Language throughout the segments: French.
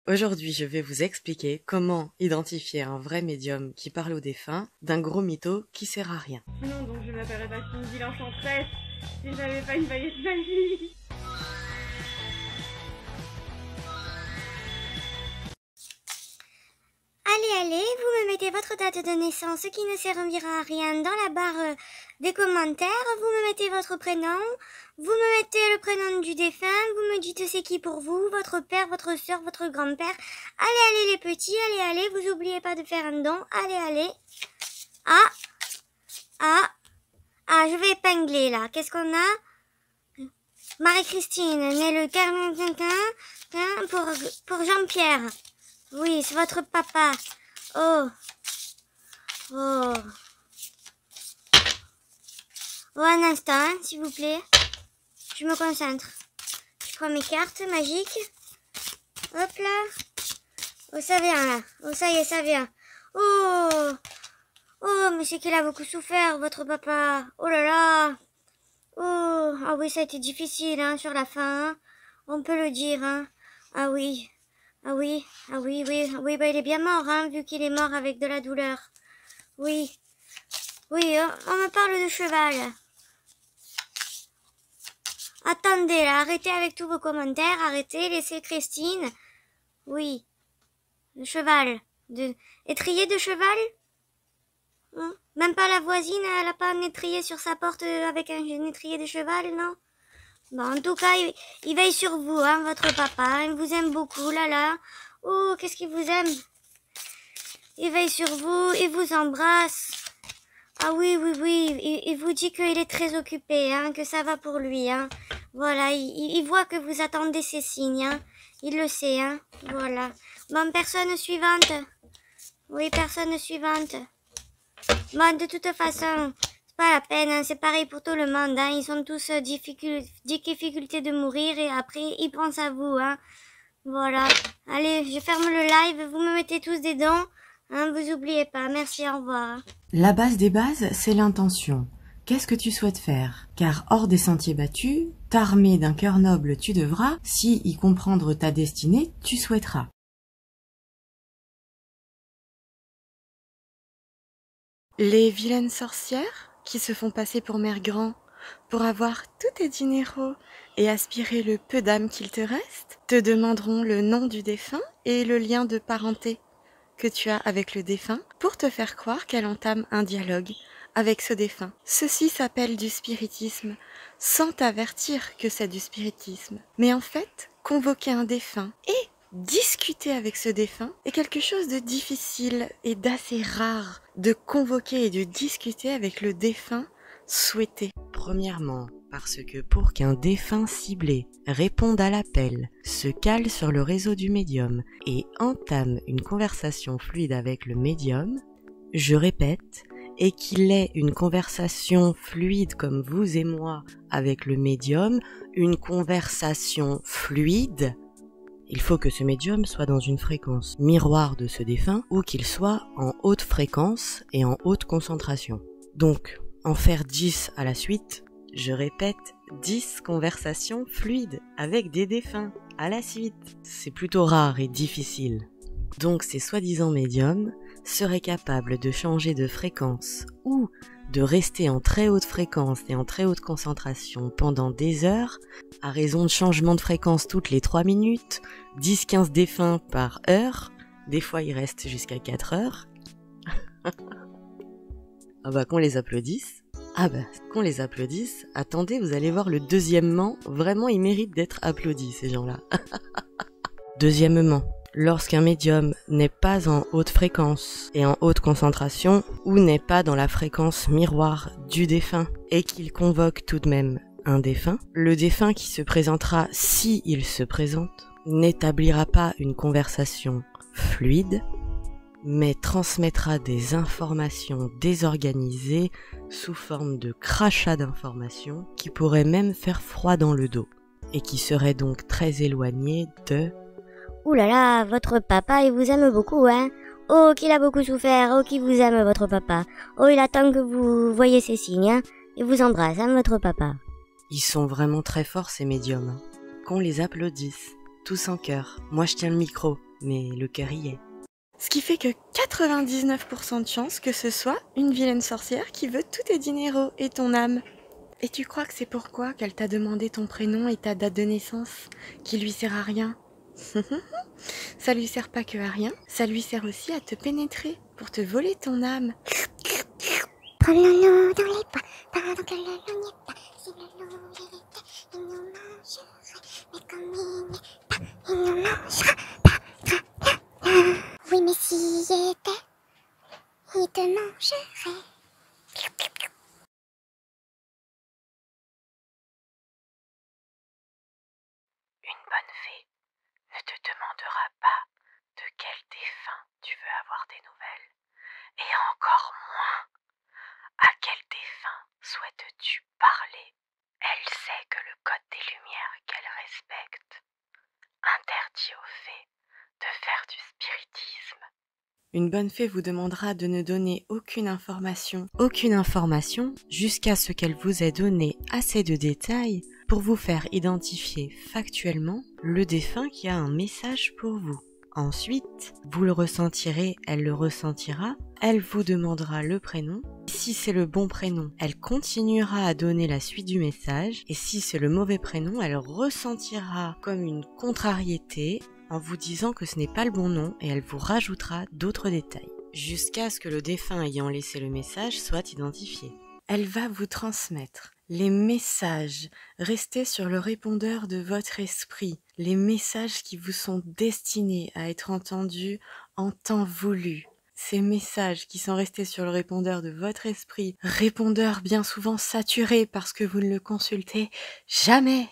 Aujourd'hui, je vais vous expliquer comment identifier un vrai médium qui parle aux défunts d'un gros mytho qui sert à rien. Sinon, donc je m'appellerais pas Cindy l'Enchantresse si j'avais pas une baguette magique. Allez, vous me mettez votre date de naissance qui ne servira à rien dans la barre des commentaires. Vous me mettez votre prénom, vous me mettez le prénom du défunt, vous me dites c'est qui pour vous, votre père, votre soeur, votre grand-père. Allez les petits, allez, vous oubliez pas de faire un don. Allez. Je vais épingler là. Qu'est-ce qu'on a? Marie-Christine, née le 15 pour Jean-Pierre. Oui, c'est votre papa. Oh, un instant, hein, s'il vous plaît. Je me concentre. Je prends mes cartes magiques. Hop là. Oh, ça vient là. Oh, ça y est, ça vient. Oh, mais c'est qu'il a beaucoup souffert, votre papa. Oh là là. Oh, ah oui, ça a été difficile, hein, sur la fin. Hein. On peut le dire, hein. Ah oui, bah il est bien mort, hein, vu qu'il est mort avec de la douleur. Oui, on me parle de cheval. Attendez, là, arrêtez avec tous vos commentaires, arrêtez, laissez Christine. Oui, le cheval. Étrier de cheval? Hein? Même pas la voisine, elle a pas un étrier sur sa porte avec un étrier de cheval, non? Bon, en tout cas, il veille sur vous, hein, votre papa. Il vous aime beaucoup, là. Oh, qu'est-ce qu'il vous aime? Il veille sur vous, il vous embrasse. Ah oui. Il vous dit qu'il est très occupé, hein, que ça va pour lui, hein. Voilà, il voit que vous attendez ces signes, hein. Il le sait, hein. Voilà. Bon, personne suivante. Oui, personne suivante. Bon, de toute façon... pas la peine, hein, c'est pareil pour tout le monde, hein. Ils sont tous difficultés de mourir et après ils pensent à vous, hein. Voilà. Allez, je ferme le live, vous me mettez tous des dons, hein, vous oubliez pas. Merci, au revoir. La base des bases, c'est l'intention. Qu'est-ce que tu souhaites faire? Car hors des sentiers battus, t'armer d'un cœur noble tu devras, si y comprendre ta destinée, tu souhaiteras. Les vilaines sorcières qui se font passer pour mère grand pour avoir tous tes dinéraux et aspirer le peu d'âme qu'il te reste, te demanderont le nom du défunt et le lien de parenté que tu as avec le défunt pour te faire croire qu'elle entame un dialogue avec ce défunt. Ceci s'appelle du spiritisme, sans t'avertir que c'est du spiritisme. Mais en fait, convoquer un défunt et discuter avec ce défunt est quelque chose de difficile et d'assez rare, de convoquer et de discuter avec le défunt souhaité. Premièrement, parce que pour qu'un défunt ciblé réponde à l'appel, se cale sur le réseau du médium et entame une conversation fluide avec le médium, je répète, et qu'il ait une conversation fluide comme vous et moi avec le médium, une conversation fluide, il faut que ce médium soit dans une fréquence miroir de ce défunt ou qu'il soit en haute fréquence et en haute concentration. Donc, en faire 10 à la suite, je répète, 10 conversations fluides avec des défunts à la suite. C'est plutôt rare et difficile. Donc ces soi-disant médiums seraient capables de changer de fréquence ou de rester en très haute fréquence et en très haute concentration pendant des heures, à raison de changements de fréquence toutes les 3 minutes, 10-15 défunts par heure, des fois ils restent jusqu'à 4 heures. Ah bah qu'on les applaudisse. Qu'on les applaudisse. Attendez, vous allez voir le deuxièmement, vraiment ils méritent d'être applaudis ces gens-là. Deuxièmement, lorsqu'un médium n'est pas en haute fréquence et en haute concentration ou n'est pas dans la fréquence miroir du défunt et qu'il convoque tout de même un défunt, le défunt qui se présentera, si il se présente, n'établira pas une conversation fluide, mais transmettra des informations désorganisées sous forme de crachats d'informations qui pourraient même faire froid dans le dos et qui seraient donc très éloignées de... Ouh là là, votre papa, il vous aime beaucoup, hein. Oh, qu'il a beaucoup souffert, oh, qu'il vous aime, votre papa. Oh, il attend que vous voyez ces signes, hein. Il vous embrasse, hein, votre papa. Ils sont vraiment très forts, ces médiums. Qu'on les applaudisse, tous en chœur. Moi, je tiens le micro. mais le cœur y est. Ce qui fait que 99% de chances que ce soit une vilaine sorcière qui veut tous tes dinéraux et ton âme. Et tu crois que c'est pourquoi qu'elle t'a demandé ton prénom et ta date de naissance, qui lui sert à rien? Ça lui sert pas que à rien, ça lui sert aussi à te pénétrer, pour te voler ton âme. Prends-le dans les bras, pendant que le loup n'y est pas. Si le loup y était, il nous mangerait. Mais comme il n'y est pas, il nous mangera pas. Oui, mais s'il y était, il te mangerait. Une bonne fée ne te demandera pas de quel défunt tu veux avoir des nouvelles, et encore moins à quel défunt souhaites-tu parler. Elle sait que le code des Lumières qu'elle respecte interdit aux fées de faire du spiritisme. Une bonne fée vous demandera de ne donner aucune information, jusqu'à ce qu'elle vous ait donné assez de détails pour vous faire identifier factuellement le défunt qui a un message pour vous. Ensuite, vous le ressentirez, elle le ressentira, elle vous demandera le prénom. Si c'est le bon prénom, elle continuera à donner la suite du message, et si c'est le mauvais prénom, elle ressentira comme une contrariété en vous disant que ce n'est pas le bon nom, et elle vous rajoutera d'autres détails, jusqu'à ce que le défunt ayant laissé le message soit identifié. Elle va vous transmettre les messages restés sur le répondeur de votre esprit, les messages qui vous sont destinés à être entendus en temps voulu. Ces messages qui sont restés sur le répondeur de votre esprit, répondeur bien souvent saturé parce que vous ne le consultez jamais.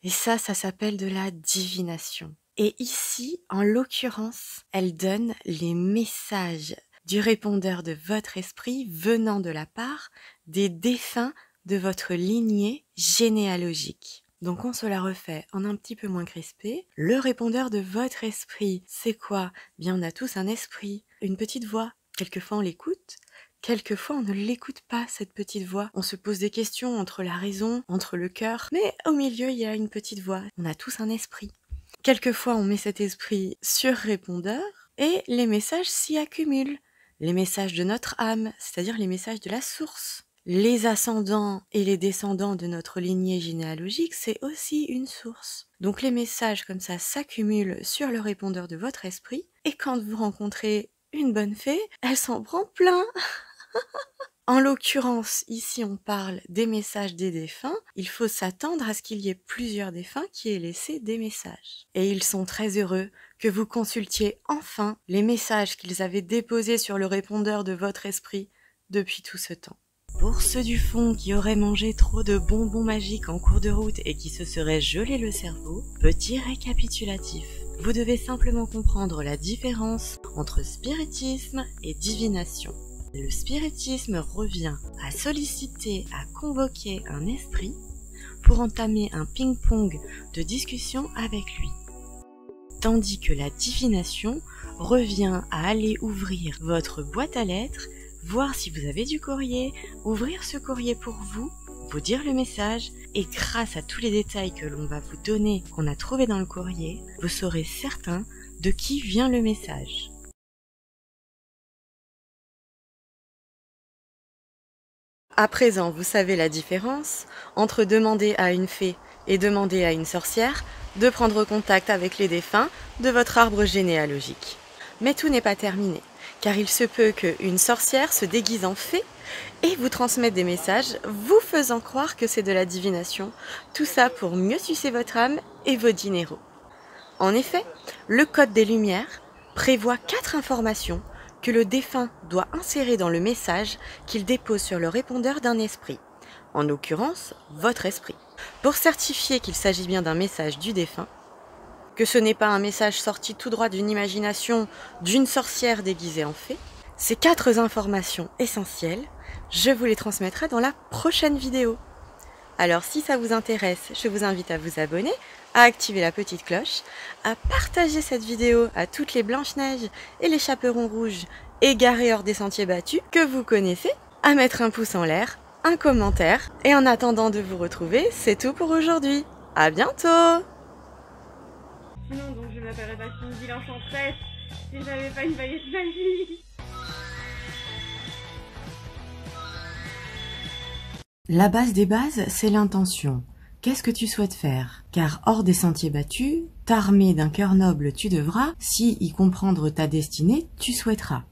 Et ça s'appelle de la divination. Et ici, en l'occurrence, elle donne les messages du répondeur de votre esprit venant de la part des défunts de votre lignée généalogique. Donc on se la refait en un petit peu moins crispé. Le répondeur de votre esprit, c'est quoi? Bien, on a tous un esprit, une petite voix. Quelquefois on l'écoute, quelquefois on ne l'écoute pas, cette petite voix. On se pose des questions entre la raison, entre le cœur, mais au milieu il y a une petite voix. On a tous un esprit. Quelquefois on met cet esprit sur répondeur et les messages s'y accumulent. Les messages de notre âme, c'est-à-dire les messages de la source. Les ascendants et les descendants de notre lignée généalogique, c'est aussi une source. Donc les messages comme ça s'accumulent sur le répondeur de votre esprit, et quand vous rencontrez une bonne fée, elle s'en prend plein. En l'occurrence, ici on parle des messages des défunts, il faut s'attendre à ce qu'il y ait plusieurs défunts qui aient laissé des messages. Et ils sont très heureux que vous consultiez enfin les messages qu'ils avaient déposés sur le répondeur de votre esprit depuis tout ce temps. Pour ceux du fond qui auraient mangé trop de bonbons magiques en cours de route et qui se seraient gelé le cerveau, petit récapitulatif. Vous devez simplement comprendre la différence entre spiritisme et divination. Le spiritisme revient à solliciter, à convoquer un esprit pour entamer un ping-pong de discussion avec lui. Tandis que la divination revient à aller ouvrir votre boîte à lettres, voir si vous avez du courrier, ouvrir ce courrier pour vous dire le message, et grâce à tous les détails que l'on va vous donner, qu'on a trouvé dans le courrier, vous serez certain de qui vient le message. À présent, vous savez la différence entre demander à une fée et demander à une sorcière de prendre contact avec les défunts de votre arbre généalogique. Mais tout n'est pas terminé, car il se peut qu'une sorcière se déguise en fée et vous transmette des messages, vous faisant croire que c'est de la divination, tout ça pour mieux sucer votre âme et vos dinéraux. En effet, le Code des Lumières prévoit 4 informations que le défunt doit insérer dans le message qu'il dépose sur le répondeur d'un esprit, en l'occurrence votre esprit, pour certifier qu'il s'agit bien d'un message du défunt, que ce n'est pas un message sorti tout droit d'une imagination d'une sorcière déguisée en fée. Ces 4 informations essentielles, je vous les transmettrai dans la prochaine vidéo. Alors si ça vous intéresse, je vous invite à vous abonner, à activer la petite cloche, à partager cette vidéo à toutes les Blanches-Neiges et les Chaperons Rouges égarés hors des sentiers battus que vous connaissez, à mettre un pouce en l'air, un commentaire, et en attendant de vous retrouver, c'est tout pour aujourd'hui. À bientôt! Sinon, donc je vais m'appellerais pas Cindy l'enchanteresse si j'avais pas une baguette magique. La base des bases, c'est l'intention. Qu'est-ce que tu souhaites faire? Car hors des sentiers battus, t'armer d'un cœur noble tu devras, si y comprendre ta destinée, tu souhaiteras.